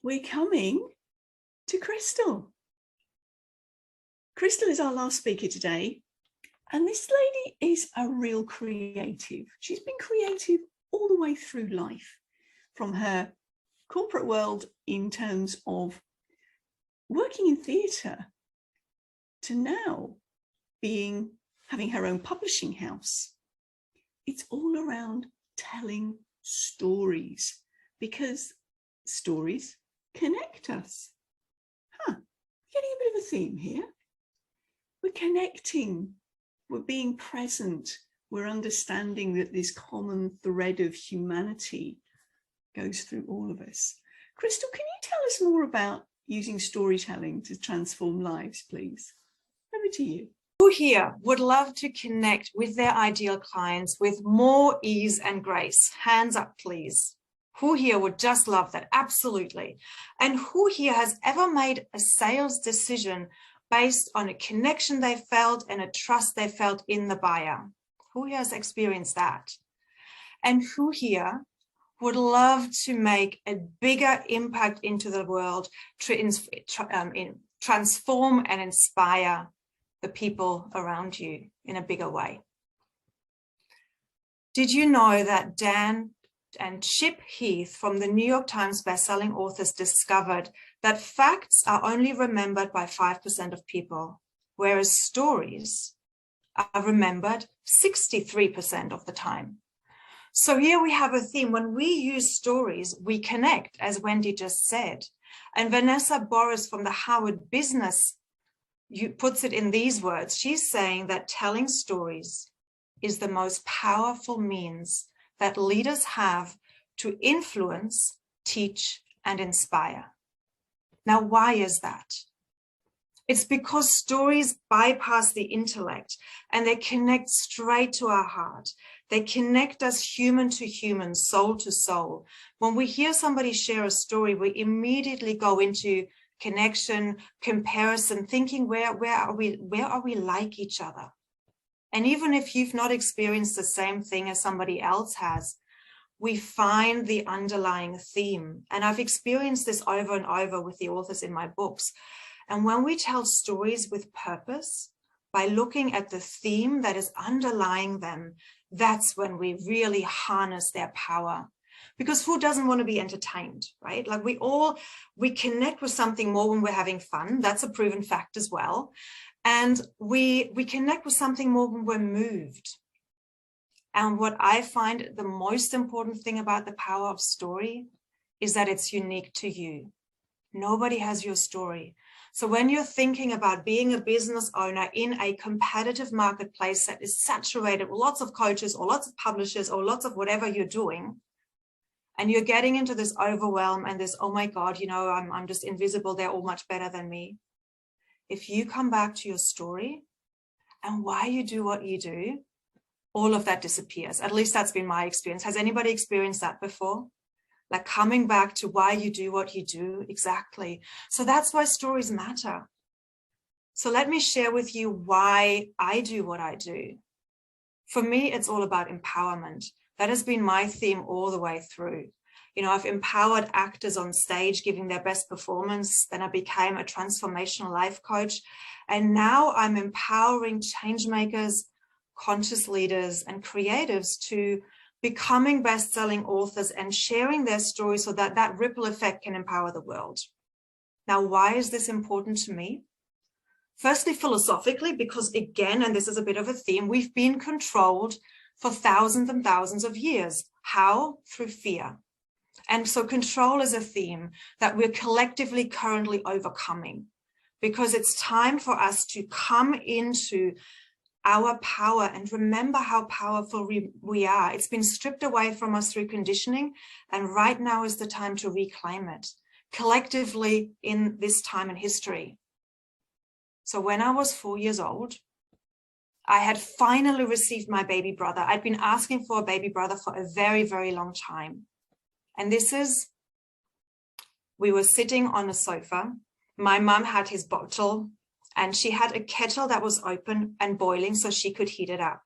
we're coming to Crystal. Crystal is our last speaker today, and this lady is a real creative. She's been creative all the way through life, from her corporate world in terms of working in theatre to now having her own publishing house. It's all around telling stories, because stories connect us. Getting a bit of a theme here. We're connecting, we're being present, we're understanding that this common thread of humanity goes through all of us. Crystal, can you tell us more about using storytelling to transform lives, please? Over to you. Who here would love to connect with their ideal clients with more ease and grace? Hands up, please. Who here would just love that? Absolutely. And who here has ever made a sales decision based on a connection they felt and a trust they felt in the buyer? Who here has experienced that? And who here would love to make a bigger impact into the world, to transform and inspire the people around you in a bigger way? Did you know that Dan and Chip Heath from the New York Times bestselling authors discovered that facts are only remembered by 5% of people, whereas stories are remembered 63% of the time? So here we have a theme. When we use stories, we connect, as Wendy just said. And Vanessa Boris from the Harvard Business puts it in these words. She's saying that telling stories is the most powerful means that leaders have to influence, teach, and inspire. Now, why is that? It's because stories bypass the intellect and they connect straight to our heart. They connect us human to human, soul to soul. When we hear somebody share a story, we immediately go into connection, comparison, thinking where are we like each other? And even if you've not experienced the same thing as somebody else has, we find the underlying theme. And I've experienced this over and over with the authors in my books. And when we tell stories with purpose, by looking at the theme that is underlying them, that's when we really harness their power. Because who doesn't want to be entertained, right? Like we connect with something more when we're having fun. That's a proven fact as well. And we connect with something more when we're moved. And what I find the most important thing about the power of story is that it's unique to you. Nobody has your story. So when you're thinking about being a business owner in a competitive marketplace that is saturated with lots of coaches or lots of publishers or lots of whatever you're doing, and you're getting into this overwhelm and this, oh my God, you know, I'm just invisible. They're all much better than me. If you come back to your story and why you do what you do, all of that disappears. At least that's been my experience. Has anybody experienced that before? Like coming back to why you do what you do. Exactly. So that's why stories matter. So let me share with you why I do what I do. For me, it's all about empowerment. That has been my theme all the way through. You know, I've empowered actors on stage giving their best performance. Then I became a transformational life coach. And now I'm empowering change makers, conscious leaders, and creatives to becoming best-selling authors and sharing their stories so that that ripple effect can empower the world. Now, why is this important to me? Firstly, philosophically, because again, and this is a bit of a theme, we've been controlled for thousands and thousands of years. How? Through fear. And so control is a theme that we're collectively currently overcoming, because it's time for us to come into our power and remember how powerful we are. It's been stripped away from us through conditioning, and right now is the time to reclaim it collectively in this time in history. So when I was 4 years old, I had finally received my baby brother. I'd been asking for a baby brother for a very, very long time. And we were sitting on a sofa. My mum had his bottle, and she had a kettle that was open and boiling so she could heat it up.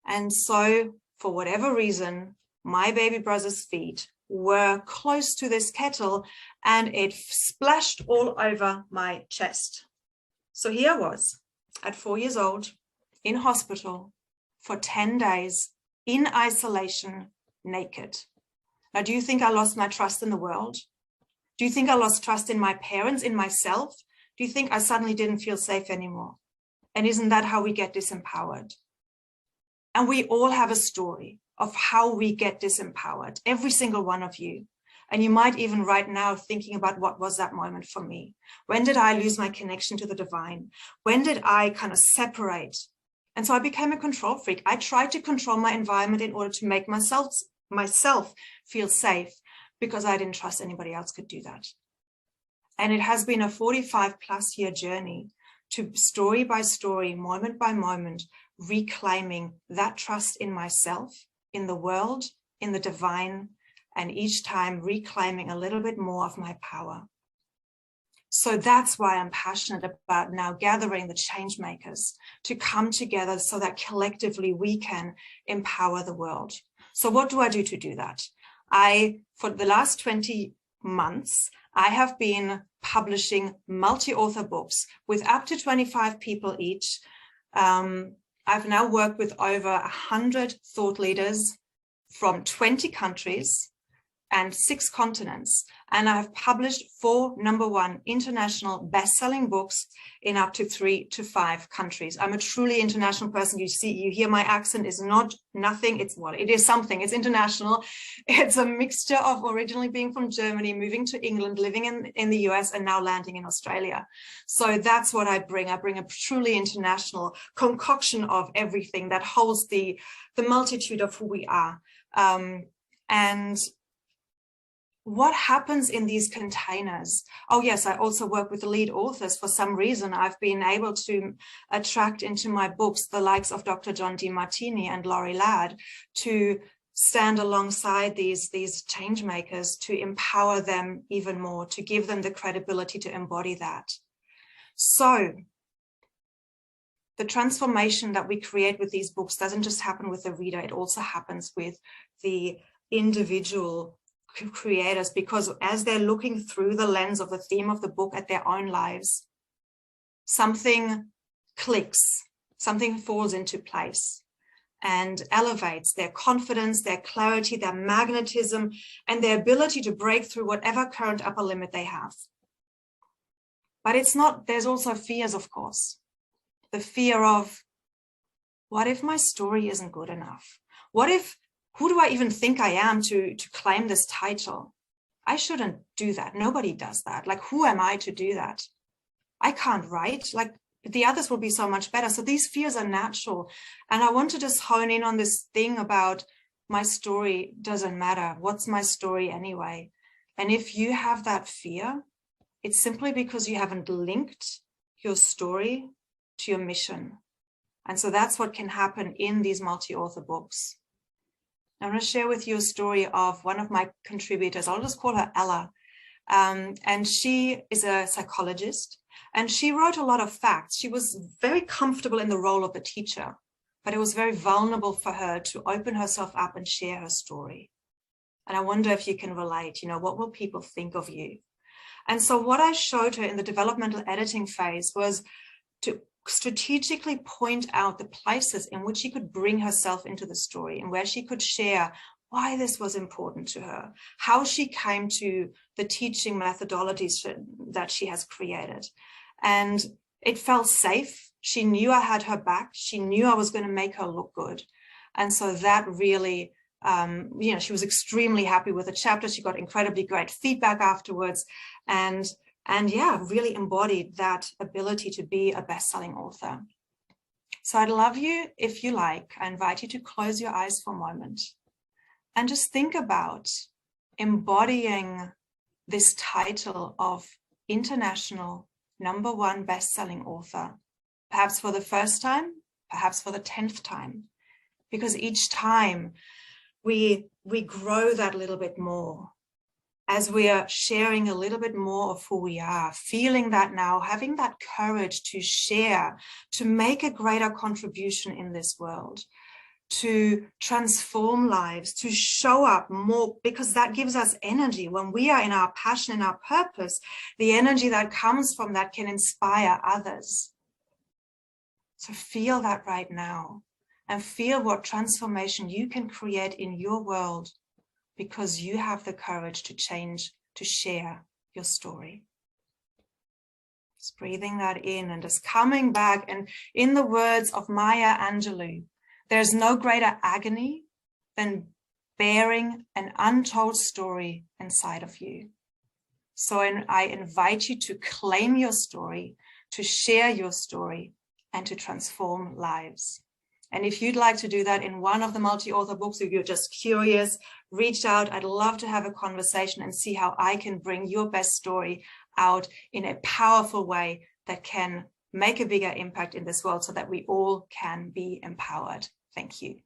And so for whatever reason, my baby brother's feet were close to this kettle and it splashed all over my chest. So here I was at 4 years old in hospital for 10 days in isolation, naked. Now, do you think I lost my trust in the world? Do you think I lost trust in my parents, in myself? Do you think I suddenly didn't feel safe anymore? And isn't that how we get disempowered? And we all have a story of how we get disempowered, every single one of you. And you might even right now thinking about, what was that moment for me? When did I lose my connection to the divine? When did I kind of separate? And so I became a control freak. I tried to control my environment in order to make myself feel safe, because I didn't trust anybody else could do that. And it has been a 45+ year journey to, story by story, moment by moment, reclaiming that trust in myself, in the world, in the divine, and each time reclaiming a little bit more of my power. So that's why I'm passionate about now gathering the change makers to come together so that collectively we can empower the world. So what do I do to do that? For the last 20 months, I have been publishing multi-author books with up to 25 people each. I've now worked with over 100 thought leaders from 20 countries and 6 continents. And I've published 4 #1 international best-selling books in up to 3 to 5 countries. I'm a truly international person. You hear my accent is not nothing. It's what it is, something. It's international. It's a mixture of originally being from Germany, moving to England, living in the US, and now landing in Australia. So that's what I bring. I bring a truly international concoction of everything that holds the multitude of who we are. And what happens in these containers? Oh yes, I also work with the lead authors. For some reason, I've been able to attract into my books the likes of Dr. John DeMartini and Laurie Ladd to stand alongside these change makers, to empower them even more, to give them the credibility to embody that. So the transformation that we create with these books doesn't just happen with the reader, it also happens with the individual creators, because as they're looking through the lens of the theme of the book at their own lives, something clicks, something falls into place and elevates their confidence, their clarity, their magnetism, and their ability to break through whatever current upper limit they have. But it's not, there's also fears, of course. The fear of, what if my story isn't good enough? What if, who do I even think I am to claim this title? I shouldn't do that. Nobody does that. Like, who am I to do that? I can't write. Like, the others will be so much better. So these fears are natural. And I want to just hone in on this thing about my story doesn't matter. What's my story anyway? And if you have that fear, it's simply because you haven't linked your story to your mission. And so that's what can happen in these multi-author books. I want to share with you a story of one of my contributors. I'll just call her Ella. And she is a psychologist, and she wrote a lot of facts. She was very comfortable in the role of the teacher, but it was very vulnerable for her to open herself up and share her story. And I wonder if you can relate, what will people think of you? And so what I showed her in the developmental editing phase was to strategically point out the places in which she could bring herself into the story and where she could share why this was important to her, how she came to the teaching methodologies that she has created. And it felt safe. She knew I had her back. She knew I was going to make her look good. And so that really, she was extremely happy with the chapter. She got incredibly great feedback afterwards. And yeah, really embodied that ability to be a best-selling author. So I'd love you, if you like, I invite you to close your eyes for a moment and just think about embodying this title of international #1 best-selling author, perhaps for the first time, perhaps for the 10th time, because each time we grow that little bit more. As we are sharing a little bit more of who we are, feeling that now, having that courage to share, to make a greater contribution in this world, to transform lives, to show up more, because that gives us energy. When we are in our passion and our purpose, the energy that comes from that can inspire others. So feel that right now, and feel what transformation you can create in your world because you have the courage to change, to share your story. Just breathing that in and just coming back. And in the words of Maya Angelou, there's no greater agony than bearing an untold story inside of you. So I invite you to claim your story, to share your story, and to transform lives. And if you'd like to do that in one of the multi-author books, if you're just curious, reach out. I'd love to have a conversation and see how I can bring your best story out in a powerful way that can make a bigger impact in this world so that we all can be empowered. Thank you.